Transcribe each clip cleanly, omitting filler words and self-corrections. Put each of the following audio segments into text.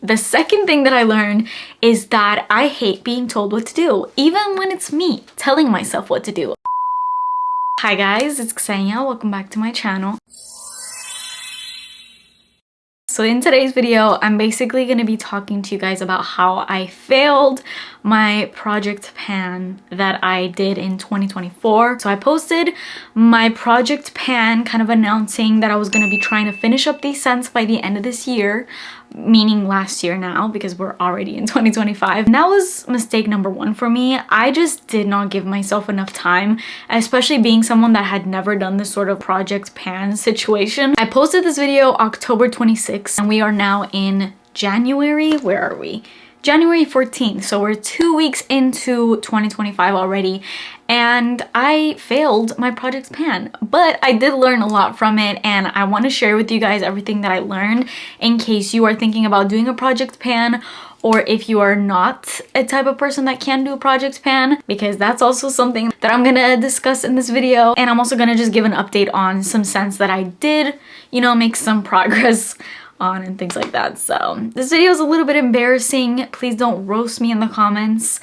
The second thing that I learned is that I hate being told what to do, even when it's me telling myself what to do. Hi guys, it's Ksenia. Welcome back to my channel. So in today's video, I'm basically going to be talking to you guys about how I failed my project pan that I did in 2024. So I posted my project pan kind of announcing that I was going to be trying to finish up these scents by the end of this year, meaning last year now because we're already in 2025. And that was mistake number one for me. I just did not give myself enough time, especially being someone that had never done this sort of project pan situation. I posted this video October 26th and we are now in January. Where are we? January 14th. So we're 2 weeks into 2025 already. And I failed my project pan, but I did learn a lot from it, and I want to share with you guys everything that I learned in case you are thinking about doing a project pan, or if you are not a type of person that can do a project pan, because that's also something that I'm gonna discuss in this video. And I'm also gonna just give an update on some scents that I did, you know, make some progress on and things like that. So this video is a little bit embarrassing. Please don't roast me in the comments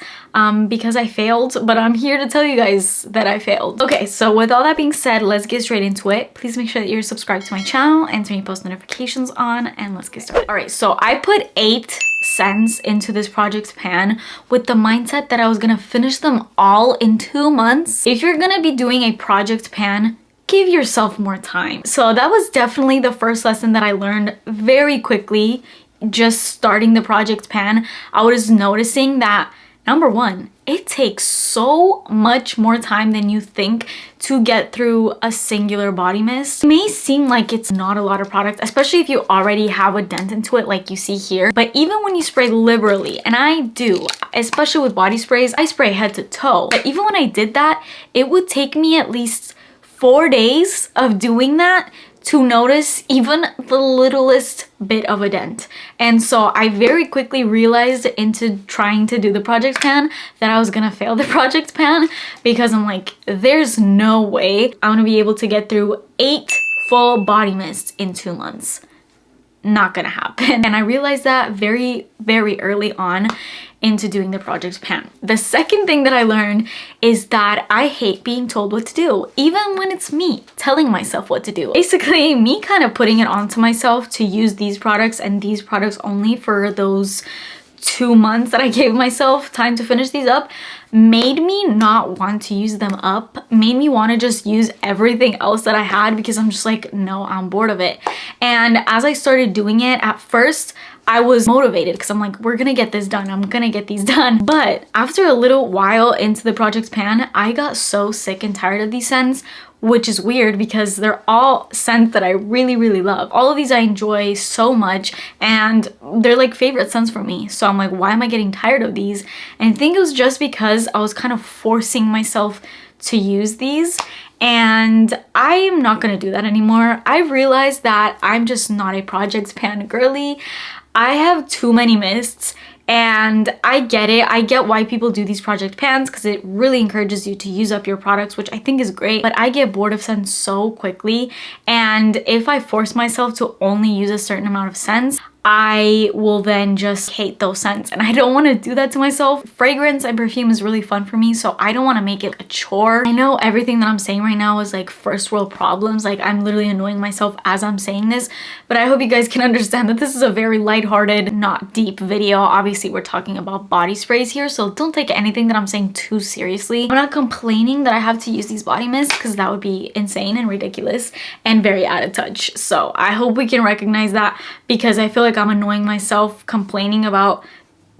because I failed, but I'm here to tell you guys that I failed. Okay, so with all that being said, let's get straight into it. Please make sure that you're subscribed to my channel and turn your post notifications on, and let's get started. All right, so I put 8 scents into this project pan with the mindset that I was gonna finish them all in 2 months. If you're gonna be doing a project pan, give yourself more time. So that was definitely the first lesson that I learned very quickly just starting the project pan. I was noticing that, number one, it takes so much more time than you think to get through a singular body mist. It may seem like it's not a lot of product, especially if you already have a dent into it like you see here. But even when you spray liberally, and I do, especially with body sprays, I spray head to toe. But even when I did that, it would take me at least 4 days of doing that to notice even the littlest bit of a dent. And so I very quickly realized into trying to do the project pan that I was gonna fail the project pan, because I'm like, there's no way I'm gonna be able to get through 8 full body mists in 2 months. Not gonna happen. And I realized that very early on into doing the project pan. The second thing that I learned is that I hate being told what to do, even when it's me telling myself what to do. Basically, me kind of putting it onto myself to use these products and these products only for those 2 months that I gave myself time to finish these up made me not want to use them up, made me want to just use everything else that I had, because I'm just like, no, I'm bored of it. And as I started doing it, at first I was motivated because I'm like, we're gonna get this done, I'm gonna get these done. But after a little while into the project pan, I got so sick and tired of these scents, which is weird because they're all scents that I really love. All of these I enjoy so much, and they're like favorite scents for me. So I'm like, why am I getting tired of these? And I think it was just because I was kind of forcing myself to use these, and I am not gonna do that anymore. I realized that I'm just not a project pan girly. I have too many mists, and I get it. I get why people do these project pans because it really encourages you to use up your products, which I think is great, but I get bored of scents so quickly. And if I force myself to only use a certain amount of scents, I will then just hate those scents, and I don't want to do that to myself. Fragrance and perfume is really fun for me, so I don't want to make it a chore. I know everything that I'm saying right now is like first world problems, like I'm literally annoying myself as I'm saying this, but I hope you guys can understand that this is a very lighthearted, not deep video. Obviously we're talking about body sprays here, so don't take anything that I'm saying too seriously. I'm not complaining that I have to use these body mists because that would be insane and ridiculous and very out of touch. So I hope we can recognize that, because I feel like I'm annoying myself complaining about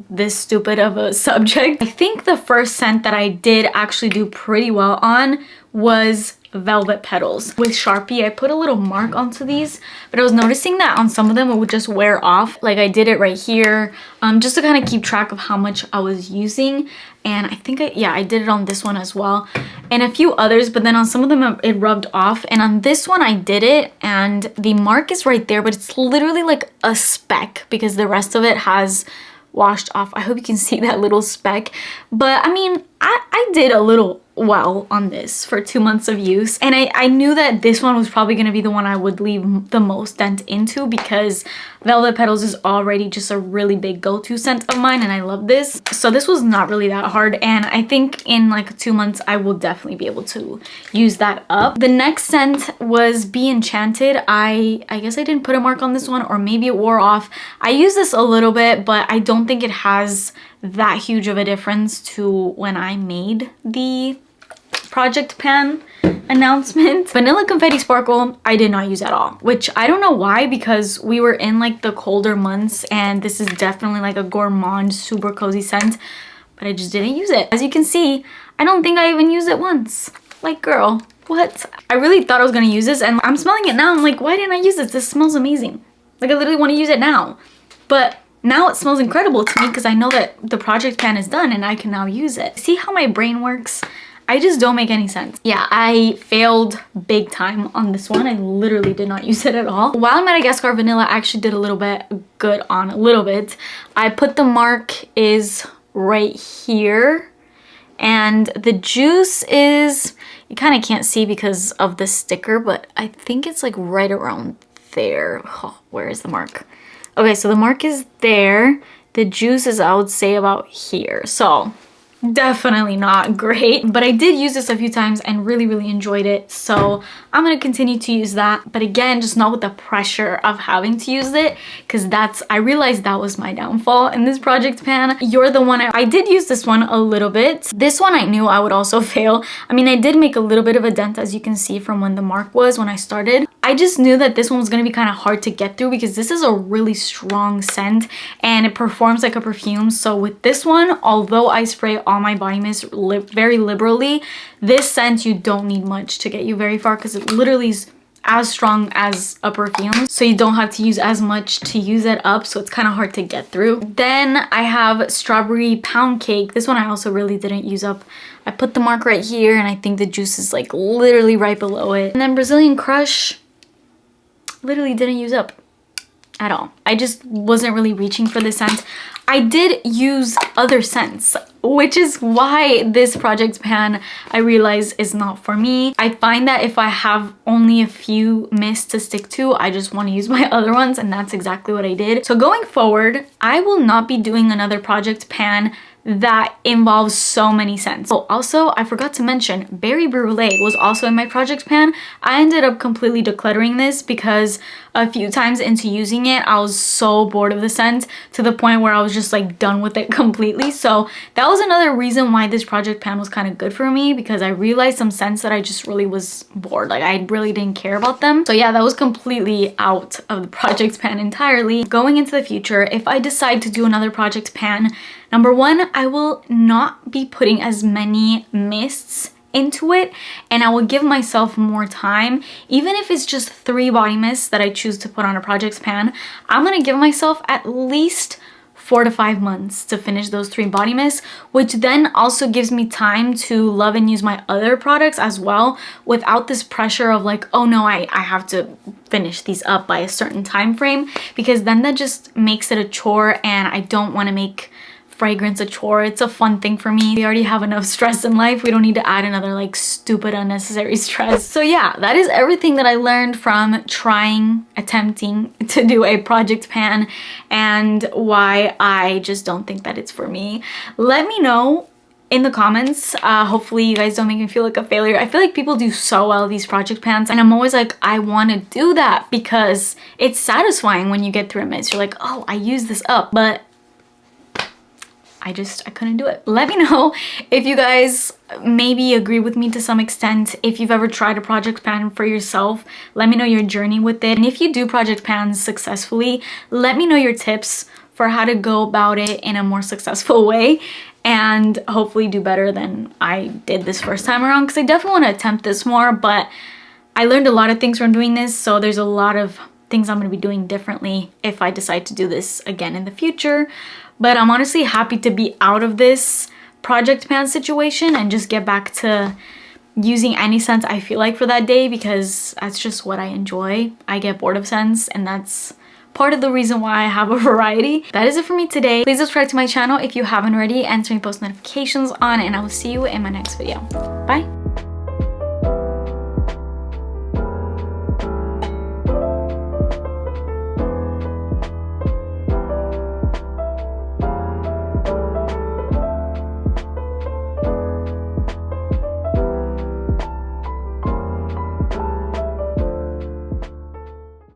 this stupid of a subject. I think the first scent that I did actually do pretty well on was Velvet Petals. With Sharpie, I put a little mark onto these, but I was noticing that on some of them it would just wear off. Like I did it right here, just to kind of keep track of how much I was using. And I think I did it on this one as well, and a few others, but then on some of them it rubbed off. And on this one I did it, and the mark is right there, but it's literally like a speck because the rest of it has washed off. I hope you can see that little speck, but I mean, I did a little well on this for 2 months of use, and I knew that this one was probably going to be the one I would leave the most dent into because Velvet Petals is already just a really big go-to scent of mine and I love this. So this was not really that hard, and I think in like 2 months I will definitely be able to use that up. The next scent was Be Enchanted. I guess I didn't put a mark on this one, or maybe it wore off. I use this a little bit, but I don't think it has that huge of a difference to when I made the project pan announcement. Vanilla Confetti Sparkle, I did not use at all, which I don't know why, because we were in like the colder months and this is definitely like a gourmand, super cozy scent, but I just didn't use it. As you can see, I don't think I even used it once. Like, girl, what? I really thought I was gonna use this and I'm smelling it now. I'm like, why didn't I use this? This smells amazing. Like, I literally want to use it now. But now it smells incredible to me because I know that the project pan is done and I can now use it. See how my brain works? I just don't make any sense. Yeah, I failed big time on this one. I literally did not use it at all. Wild Madagascar Vanilla actually did a little bit good on a little bit. I put the mark is right here. And the juice is, you kind of can't see because of the sticker, but I think it's like right around there. Oh, where is the mark? Okay, so the mark is there. The juice is, I would say, about here. So definitely not great, but I did use this a few times and really enjoyed it. So I'm going to continue to use that. But again, just not with the pressure of having to use it, because I realized that was my downfall in this project pan. You're the One. I did use this one a little bit. This one I knew I would also fail. I mean, I did make a little bit of a dent, as you can see from when the mark was when I started. I just knew that this one was going to be kind of hard to get through because this is a really strong scent and it performs like a perfume. So with this one, although I spray all my body mist very liberally, this scent you don't need much to get you very far because it literally is as strong as a perfume, so you don't have to use as much to use it up, so it's kind of hard to get through. Then I have Strawberry Pound Cake. This one I also really didn't use up. I put the mark right here and I think the juice is like literally right below it. And then Brazilian Crush, literally didn't use up at all. I just wasn't really reaching for this scent. I did use other scents, which is why this project pan I realize is not for me. I find that if I have only a few mists to stick to, I just want to use my other ones, and that's exactly what I did. So going forward, I will not be doing another project pan that involves so many scents. Oh, also, I forgot to mention, Berry Brulee was also in my project pan. I ended up completely decluttering this because a few times into using it, I was so bored of the scent to the point where I was just like done with it completely. So that was another reason why this project pan was kind of good for me, because I realized some scents that I just really was bored. Like, I really didn't care about them. So yeah, that was completely out of the project pan entirely. Going into the future, if I decide to do another project pan, number one, I will not be putting as many mists into it, and I will give myself more time. Even if it's just 3 body mists that I choose to put on a project pan, I'm gonna give myself at least 4 to 5 months to finish those 3 body mists, which then also gives me time to love and use my other products as well without this pressure of like, oh no, I have to finish these up by a certain time frame, because then that just makes it a chore, and I don't want to make fragrance a chore. It's a fun thing for me. We already have enough stress in life. We don't need to add another like stupid unnecessary stress. So yeah, that is everything that I learned from attempting to do a project pan, and why I just don't think that it's for me. Let me know in the comments. Hopefully you guys don't make me feel like a failure. I feel like people do so well these project pans, and I'm always like, I want to do that because it's satisfying when you get through a mist. You're like, oh, I used this up, but I couldn't do it. Let me know if you guys maybe agree with me to some extent. If you've ever tried a project pan for yourself, let me know your journey with it. And if you do project pans successfully, let me know your tips for how to go about it in a more successful way, and hopefully do better than I did this first time around, because I definitely want to attempt this more, but I learned a lot of things from doing this, so there's a lot of things I'm going to be doing differently if I decide to do this again in the future. But I'm honestly happy to be out of this project pan situation and just get back to using any scent I feel like for that day, because that's just what I enjoy. I get bored of scents, and that's part of the reason why I have a variety. That is it for me today. Please subscribe to my channel if you haven't already and turn post notifications on, and I will see you in my next video. Bye.